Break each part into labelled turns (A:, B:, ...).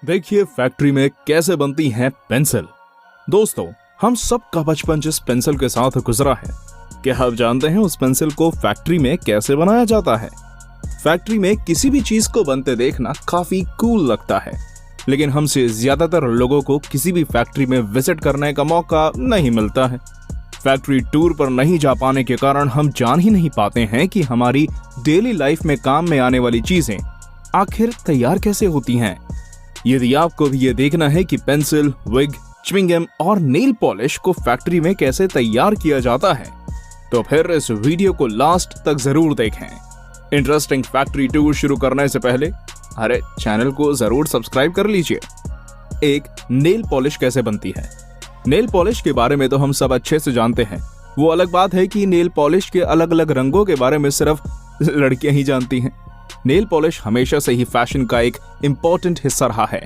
A: देखिए फैक्ट्री में कैसे बनती है पेंसिल। दोस्तों, हम सब का बचपन जिस पेंसिल के साथ गुजरा है, क्या आप जानते हैं उस पेंसिल को फैक्ट्री में कैसे बनाया जाता है? फैक्ट्री में किसी भी चीज को बनते देखना काफी कूल लगता है, लेकिन हमसे ज्यादातर लोगों को किसी भी फैक्ट्री में विजिट करने का मौका नहीं मिलता है। फैक्ट्री टूर पर नहीं जा पाने के कारण हम जान ही नहीं पाते हैं कि हमारी डेली लाइफ में काम में आने वाली चीजें आखिर तैयार कैसे होती हैं। यदि आपको भी ये देखना है कि पेंसिल, विग, च्युइंग गम और नेल पॉलिश को फैक्ट्री में कैसे तैयार किया जाता है, तो फिर इस वीडियो को लास्ट तक जरूर देखें। इंटरेस्टिंग फैक्ट्री टूर शुरू करने से पहले चैनल को जरूर सब्सक्राइब कर लीजिए। एक, नेल पॉलिश कैसे बनती है। नेल पॉलिश के बारे में तो हम सब अच्छे से जानते हैं। वो अलग बात है कि नेल पॉलिश के अलग अलग रंगों के बारे में सिर्फ लड़कियां ही जानती हैं। नेल पॉलिश हमेशा से ही फैशन का एक इम्पोर्टेंट हिस्सा रहा है।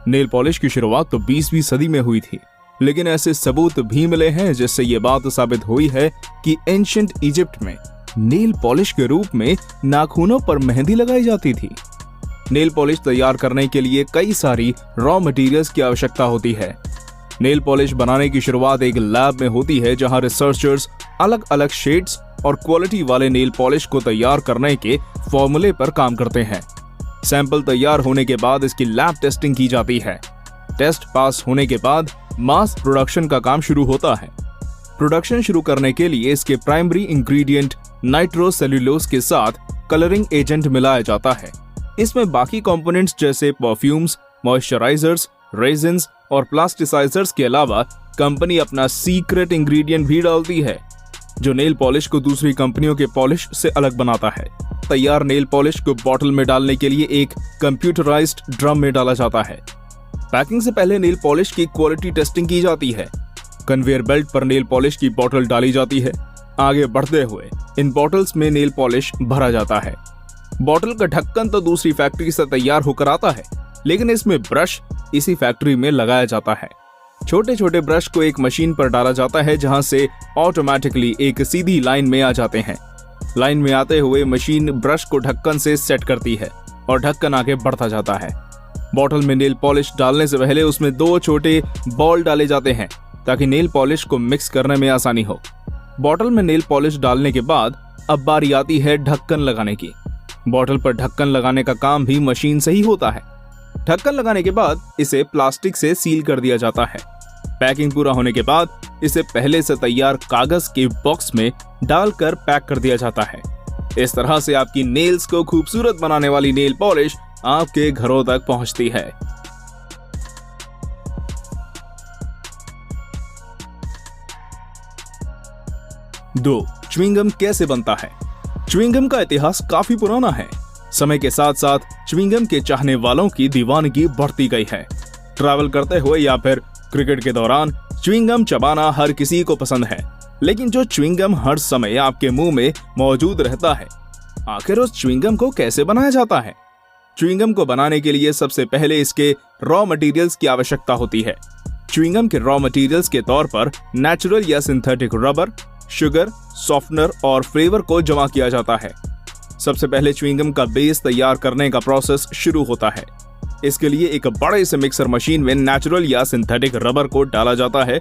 A: नेल पॉलिश की शुरुआत तो 20वीं सदी में हुई थी, लेकिन ऐसे सबूत भी मिले हैं जिससे ये बात साबित हुई है कि एंशिएंट इजिप्ट में नेल पॉलिश के रूप में नाखूनों पर मेहंदी लगाई जाती थी। नेल पॉलिश तैयार करने के लिए कई सारी रॉ मटेरियल्स की आवश्यकता होती है। नेल पॉलिश बनाने की शुरुआत एक लैब में होती है, जहां रिसर्चर्स अलग अलग शेड्स और क्वालिटी वाले नेल पॉलिश को तैयार करने के फॉर्मूले पर काम करते हैं। सैंपल तैयार होने के बाद इसकी लैब टेस्टिंग की जाती है। टेस्ट पास होने के बाद मास प्रोडक्शन का काम शुरू होता है। प्रोडक्शन शुरू करने के लिए इसके प्राइमरी इंग्रेडिएंट नाइट्रोसेल्यूलोज के साथ कलरिंग एजेंट मिलाया जाता है। इसमें बाकी कंपोनेंट्स जैसे परफ्यूम्स, मॉइस्चराइजर्स, रेजिन्स और प्लास्टिसाइजर्स के अलावा कंपनी अपना सीक्रेट इंग्रेडिएंट भी डालती है, जो नेल पॉलिश को दूसरी कंपनियों के पॉलिश से अलग बनाता है। तैयार नेल पॉलिश को बॉटल में डालने के लिए एक कंप्यूटराइज्ड ड्रम में डाला जाता है। पैकिंग से पहले नेल पॉलिश की क्वालिटी टेस्टिंग की जाती है। कन्वेयर बेल्ट पर नेल पॉलिश की बॉटल डाली जाती है। आगे बढ़ते हुए इन बॉटल्स में नेल पॉलिश भरा जाता है। बॉटल का ढक्कन तो दूसरी फैक्ट्री से तैयार होकर आता है, लेकिन इसमें ब्रश इसी फैक्ट्री में लगाया जाता है। छोटे छोटे ब्रश को एक मशीन पर डाला जाता है, जहां से ऑटोमेटिकली एक सीधी लाइन में आ जाते हैं। लाइन में आते हुए मशीन ब्रश को ढक्कन से सेट करती है और ढक्कन आगे बढ़ता जाता है। बॉटल में नेल पॉलिश डालने से पहले उसमें 2 छोटे बॉल डाले जाते हैं, ताकि नेल पॉलिश को मिक्स करने में आसानी हो। बॉटल में नेल पॉलिश डालने के बाद अब बारी आती है ढक्कन लगाने की। बॉटल पर ढक्कन लगाने का काम भी मशीन से ही होता है। ढक्कन लगाने के बाद इसे प्लास्टिक से सील कर दिया जाता है। पैकिंग पूरा होने के बाद इसे पहले से तैयार कागज के बॉक्स में डालकर पैक कर दिया जाता है। इस तरह से आपकी नेल्स को खूबसूरत बनाने वाली नेल पॉलिश आपके घरों तक पहुंचती है। दो, च्युइंग गम कैसे बनता है। च्युइंग गम का इतिहास काफी पुराना है। समय के साथ साथ च्युइंग गम के चाहने वालों की दीवानगी बढ़ती गई है। ट्रैवल करते हुए या फिर क्रिकेट के दौरान च्युइंग गम चबाना हर किसी को पसंद है, लेकिन जो च्युइंग गम हर समय आपके मुंह में मौजूद रहता है, आखिर उस च्युइंग गम को कैसे बनाया जाता है? च्युइंग गम को बनाने के लिए सबसे पहले इसके रॉ मटेरियल्स की आवश्यकता होती है। च्युइंग गम के रॉ मटेरियल्स के तौर पर नेचुरल या सिंथेटिक रबर, शुगर, सॉफ्टनर और फ्लेवर को जमा किया जाता है। सबसे पहले च्युइंग गम का बेस तैयार करने का प्रोसेस शुरू होता है। इसके लिए एक बड़े से मिक्सर मशीन में नेचुरल या सिंथेटिक रबर को डाला जाता है।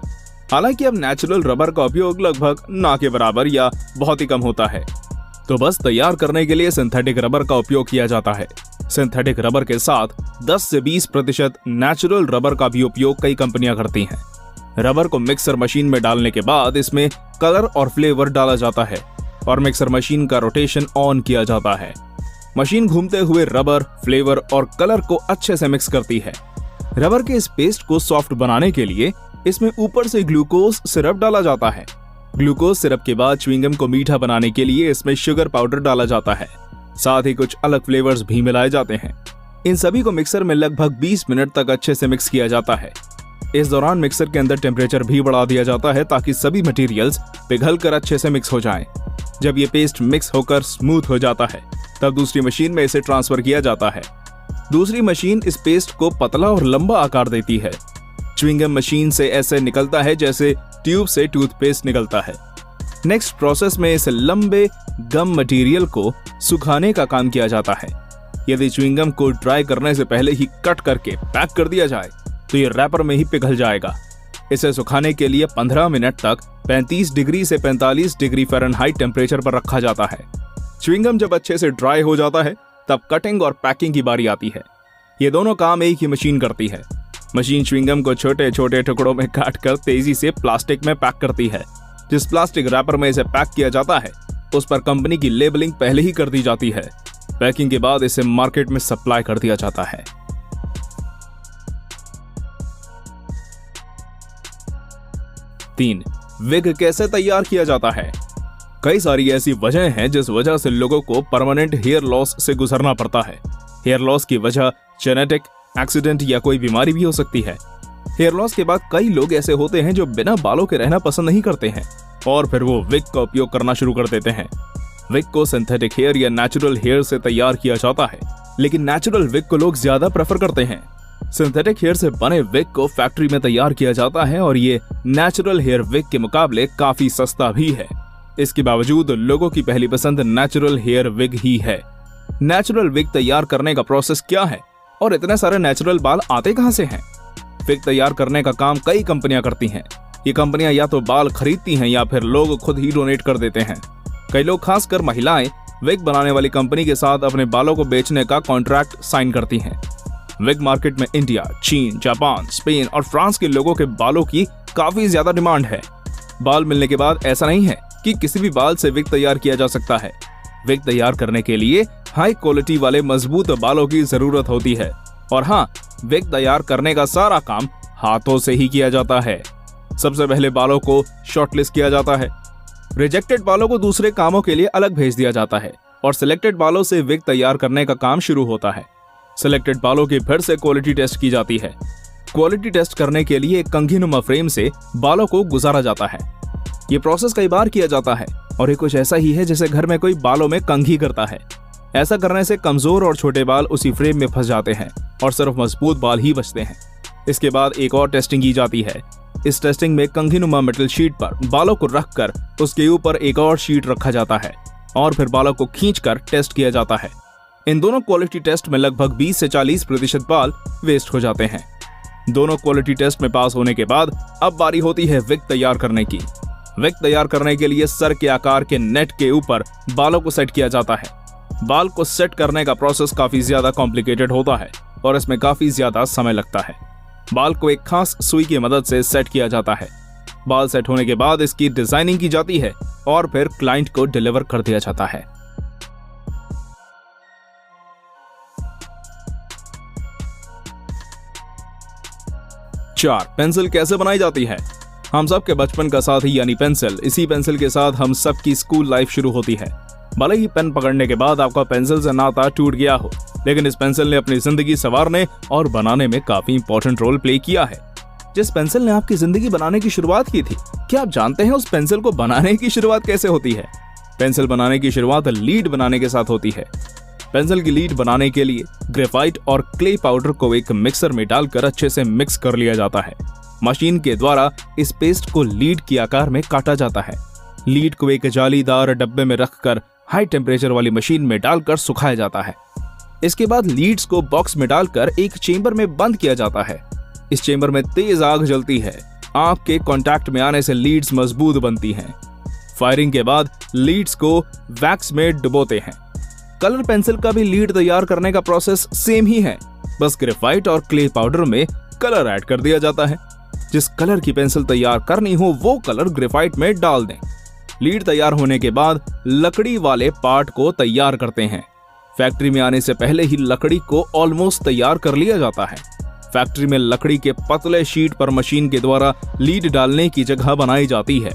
A: हालांकि अब नेचुरल रबर का उपयोग लगभग ना के बराबर या बहुत ही कम होता है, तो बस तैयार करने के लिए सिंथेटिक रबर का उपयोग किया जाता है। सिंथेटिक रबर के साथ 10 से 20% नेचुरल रबर का भी उपयोग कई कंपनियां करती हैं। रबर को मिक्सर मशीन में डालने के बाद इसमें कलर और फ्लेवर डाला जाता है और मिक्सर मशीन का रोटेशन ऑन किया जाता है। मशीन घूमते हुए रबर, फ्लेवर और कलर को अच्छे से मिक्स करती है। रबर के इस पेस्ट को सॉफ्ट बनाने के लिए इसमें ऊपर से ग्लूकोज सिरप डाला जाता है। ग्लूकोज सिरप के बाद च्युइंग गम को मीठा बनाने के लिए इसमें शुगर पाउडर डाला जाता है। साथ ही कुछ अलग फ्लेवर्स भी मिलाए जाते हैं। इन सभी को मिक्सर में लगभग 20 मिनट तक अच्छे से मिक्स किया जाता है। इस दौरान मिक्सर के अंदर टेम्परेचर भी बढ़ा दिया जाता है, ताकि सभी मटेरियल्स पिघलकर अच्छे से मिक्स हो जाएं। जब ये पेस्ट मिक्स होकर स्मूथ हो जाता है, तब दूसरी मशीन में इसे ट्रांसफर किया जाता है। दूसरी मशीन इस पेस्ट को पतला और लंबा आकार देती है। च्युइंग गम मशीन से ऐसे निकलता है जैसे ट्यूब से टूथपेस्ट निकलता है। नेक्स्ट प्रोसेस में इस लंबे गम मटेरियल को सुखाने का काम किया जाता है। यदि च्युइंगम को ड्राई करने से पहले ही कट करके पैक कर दिया जाए तो ये रैपर में ही पिघल जाएगा। इसे सुखाने के लिए 15 मिनट तक 35 डिग्री से 45 डिग्री फ़ारेनहाइट टेम्परेचर पर रखा जाता है। च्युइंगम जब अच्छे से ड्राई हो जाता है तब कटिंग और पैकिंग की बारी आती है। ये दोनों काम एक ही मशीन करती है। मशीन च्युइंगम को छोटे छोटे टुकड़ों में काट कर तेजी से प्लास्टिक में पैक करती है। जिस प्लास्टिक रैपर में इसे पैक किया जाता है उस पर कंपनी की लेबलिंग पहले ही कर दी जाती है। पैकिंग के बाद इसे मार्केट में सप्लाई कर दिया जाता है। 3. विग कैसे तैयार किया जाता है? कई सारी ऐसी वजह हैं जिस वजह से लोगों को परमानेंट हेयर लॉस से गुजरना पड़ता है। हेयर लॉस की वजह जेनेटिक, एक्सीडेंट या कोई बीमारी भी हो सकती है। हेयर लॉस के बाद कई लोग ऐसे होते हैं जो बिना बालों के रहना पसंद नहीं करते हैं और फिर वो विग का उपयोग करना शुरू कर देते हैं। विग को सिंथेटिक हेयर या नेचुरल हेयर से तैयार किया जाता है, लेकिन नेचुरल विग को लोग ज्यादा प्रेफर करते हैं। सिंथेटिक हेयर से बने विग को फैक्ट्री में तैयार किया जाता है और ये नेचुरल हेयर विग के मुकाबले काफी सस्ता भी है। इसके बावजूद लोगों की पहली पसंद नेचुरल हेयर विग ही है। नेचुरल विग तैयार करने का प्रोसेस क्या है और इतने सारे नेचुरल बाल आते कहां से हैं? विग तैयार करने का काम कई कंपनियां करती हैं। ये कंपनियां या तो बाल खरीदती हैं या फिर लोग खुद ही डोनेट कर देते हैं। कई लोग, खासकर महिलाएं, विग बनाने वाली कंपनी के साथ अपने बालों को बेचने का कॉन्ट्रैक्ट साइन करती हैं। विग मार्केट में इंडिया, चीन, जापान, स्पेन और फ्रांस के लोगों के बालों की काफी ज्यादा डिमांड है। बाल मिलने के बाद ऐसा नहीं है कि किसी भी बाल से विग तैयार किया जा सकता है। विग तैयार करने के लिए हाई क्वालिटी वाले मजबूत बालों की जरूरत होती है और हाँ, विग तैयार करने का सारा काम हाथों से ही किया जाता है। सबसे पहले बालों को शॉर्टलिस्ट किया जाता है। रिजेक्टेड बालों को दूसरे कामों के लिए अलग भेज दिया जाता है और सिलेक्टेड बालों से विग तैयार करने का काम शुरू होता है। सिलेक्टेड बालों की फिर से क्वालिटी टेस्ट की जाती है। क्वालिटी टेस्ट करने के लिए एक कंघीनुमा फ्रेम से बालों को गुजारा जाता है। ये प्रोसेस कई बार किया जाता है और ये कुछ ऐसा ही है जैसे घर में कोई बालों में कंघी करता है। ऐसा करने से कमजोर और छोटे बाल उसी फ्रेम में फंस जाते हैं और सिर्फ मजबूत बाल ही बचते हैं। इसके बाद एक और टेस्टिंग की जाती है। इस टेस्टिंग में कंघीनुमा मेटल शीट पर बालों को रखकर उसके ऊपर एक और शीट रखा जाता है और फिर बालों को खींचकर टेस्ट किया जाता है। इन दोनों क्वालिटी टेस्ट में लगभग 20 से 40% बाल वेस्ट हो जाते हैं। दोनों क्वालिटी टेस्ट में पास होने के बाद अब बारी होती है विग तैयार करने की। विग तैयार करने के लिए सर के आकार के नेट के ऊपर बालों को सेट किया जाता है। बाल को सेट करने का प्रोसेस काफी ज्यादा कॉम्प्लिकेटेड होता है और इसमें काफी ज्यादा समय लगता है। बाल को एक खास सुई की मदद से सेट किया जाता है। बाल सेट होने के बाद इसकी डिजाइनिंग की जाती है और फिर क्लाइंट को डिलीवर कर दिया जाता है। चार, पेंसिल कैसे बनाई जाती है? हम सब के बचपन का साथी यानी पेंसिल। इसी पेंसिल के साथ हम सब की स्कूल लाइफ शुरू होती है। भले ही पेन पकड़ने के बाद आपका पेंसिल से नाता टूट गया हो, लेकिन इस पेंसिल ने अपनी जिंदगी संवारने और बनाने में काफी इंपॉर्टेंट रोल प्ले किया है। जिस पेंसिल ने आपकी जिंदगी बनाने की शुरुआत की थी, क्या आप जानते हैं उस पेंसिल को बनाने की शुरुआत कैसे होती है? पेंसिल बनाने की शुरुआत लीड बनाने के साथ होती है। पेंसिल की लीड बनाने के लिए ग्रेफाइट और क्ले पाउडर को एक मिक्सर में डालकर अच्छे से मिक्स कर लिया जाता है। मशीन के द्वारा इस पेस्ट को लीड के आकार में काटा जाता है। लीड को एक जालीदार डब्बे में रखकर हाई टेम्परेचर वाली मशीन में डालकर सुखाया जाता है। इसके बाद लीड्स को बॉक्स में डालकर एक चेंबर में बंद किया जाता है। इस चेंबर में तेज आग जलती है। आग के कांटेक्ट में आने से लीड्स मजबूत बनती हैं। फायरिंग के बाद लीड्स को वैक्स में डुबोते हैं। कलर पेंसिल का भी लीड तैयार करने का प्रोसेस सेम ही है, बस ग्रेफाइट और क्ले पाउडर में कलर ऐड कर दिया जाता है। जिस कलर की पेंसिल तैयार करनी हो वो कलर ग्रेफाइट में डाल दें। लीड तैयार होने के बाद लकड़ी वाले पार्ट को तैयार करते हैं। फैक्ट्री में आने से पहले ही लकड़ी को ऑलमोस्ट तैयार कर लिया जाता है। फैक्ट्री में लकड़ी के पतले शीट पर मशीन के द्वारा लीड डालने की जगह बनाई जाती है।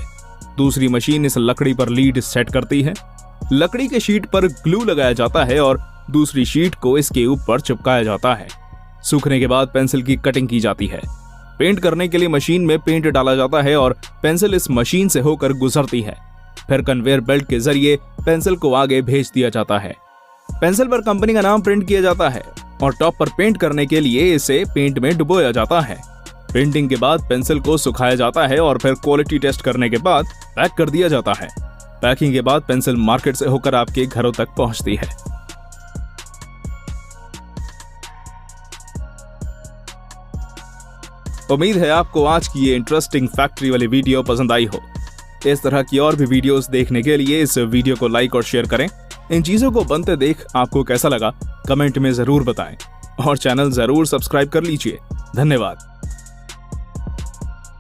A: दूसरी मशीन इस लकड़ी पर लीड सेट करती है। लकड़ी के शीट पर ग्लू लगाया जाता है और दूसरी शीट को इसके ऊपर चिपकाया जाता है। सूखने के बाद पेंसिल की कटिंग की जाती है। पेंट करने के लिए मशीन में पेंट डाला जाता है और पेंसिल इस मशीन से होकर गुजरती है। फिर कन्वेयर बेल्ट के जरिए पेंसिल को आगे भेज दिया जाता है। पेंसिल पर कंपनी का नाम प्रिंट किया जाता है और टॉप पर पेंट करने के लिए इसे पेंट में डुबोया जाता है। पेंटिंग के बाद पेंसिल को सुखाया जाता है और फिर क्वालिटी टेस्ट करने के बाद पैक कर दिया जाता है। पैकिंग के बाद पेंसिल मार्केट से होकर आपके घरों तक पहुंचती है। उम्मीद है आपको आज की ये इंटरेस्टिंग फैक्ट्री वाली वीडियो पसंद आई हो। इस तरह की और भी वीडियोस देखने के लिए इस वीडियो को लाइक और शेयर करें। इन चीजों को बनते देख आपको कैसा लगा कमेंट में जरूर बताएं और चैनल जरूर सब्सक्राइब कर लीजिए। धन्यवाद।